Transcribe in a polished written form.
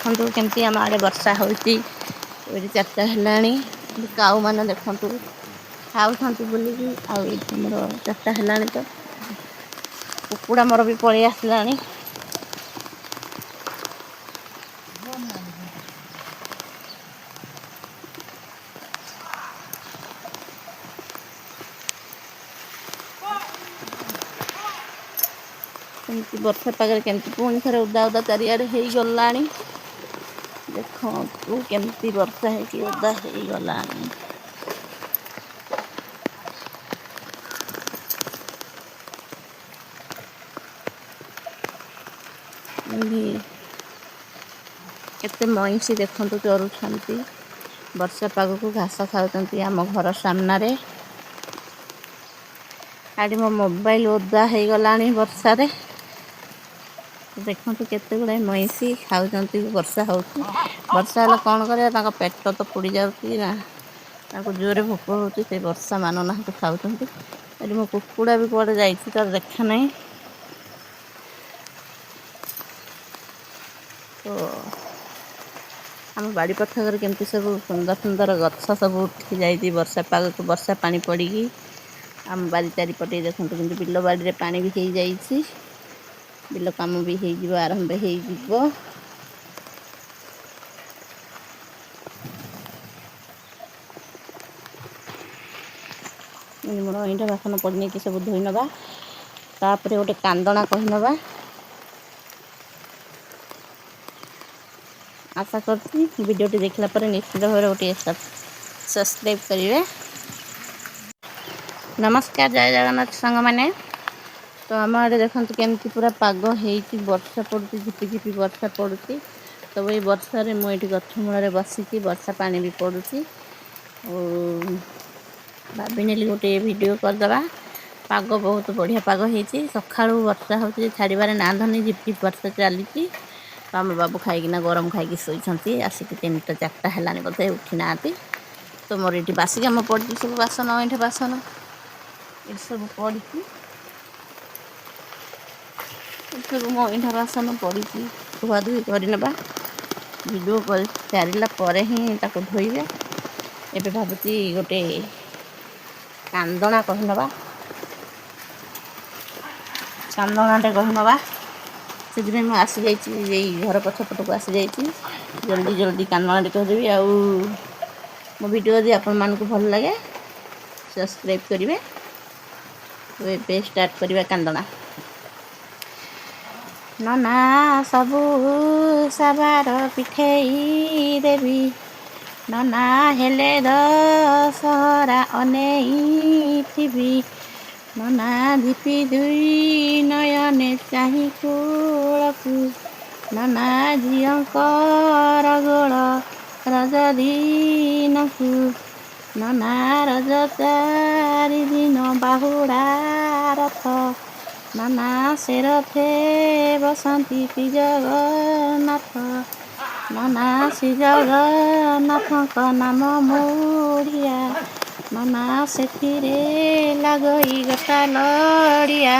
देखु केमती आम आड़े वर्षा होती 4टा है काऊ मैंने देखु खाऊँ बोलिकी आमर 4टा है तो कुकुड़ा मोर भी पलि आसला केमती वर्षा पागे केमती पुणी थे उदा उदा चारिड़े हो गला देखु केमती वर्षा है उदा हो गला केते मईसी देखु चरुंट वर्षा पाग को घास खाऊँ आम घर सामने आड़ी मो मोबाइल ओदा हो गला वर्षा रे देखु केते गुड़ाए मईसी खाऊँ वर्षा हो वर्षा है कौन कर पेट तो पोड़ी जाना जोरे भोक हो वर्षा मानना खाऊँ ये मो कुकुड़ा भी कौड़े जा तार देखा नहीं तो आम बाड़ी पछाकर केमती सब सुंदर सुंदर गछ सब उठी जाइए वर्षा पाग को वर्षा पानी पड़ी आम बारी चारिपटे देखते कि बिल बाड़ी रे पानी भी हो जाइए बिल काम भी हो आरंभ हो मोर ईटा बासन पड़ने की सब धोई नवा तापर गोटे कांदना कही नवा आशा करती वीडियोटी देखला पर निश्चित भाव गोटे सब्सक्राइब करेंगे। नमस्कार जय जगन्नाथ सांग मैंने तो आम आड़े देखते केमती पूरा पाग हो वर्षा पड़ती झिपी झिपी वर्षा पड़ती तो ये वर्षा रे मुझे गछ मूल बसिकी वर्षा पानी भी पड़ुची भाभी नेली गोटे वीडियो करदे पाग बहुत बढ़िया पाग होती सका वर्षा हो छाड़बार ना धनी झिपझिप वर्षा चली तो आम बाबू खाईकिना गरम खाई शोती आसिक 3टा 4टा है बोधे उठी ना तो मोर ये बासी कम पड़ी सब बासन ईटा बासन ये सब पड़ी सब मो ईटा बासन पड़ी धुआ धुई करना वीडियो कर सारा ही धोइबे एबे भावुची गोटे कांदना कही नवा कांदनाटे कही नवा से आसी जाइए घर पछपट को आसी जाइए जल्दी जल्दी कांदनाटे कहदेवी आ मो वीडियो यदि आपण मानक भल लगे सब्सक्राइब करेंगे तो ये स्टार्ट करवा कांदना नना सबू साबार पिठेई देवी नना हेले दशहरा अनेई थिबी नना धिपी दुई नयने चाही कूलकू नना झीकर गोड़ रज दिनकू नना रज 4 दिन बाहुड़ा रथ नना से रथे बसंती श्री जगन्नाथ नना श्री जगन्नाथ नाम मुड़िया नना से लगई गता लड़िया।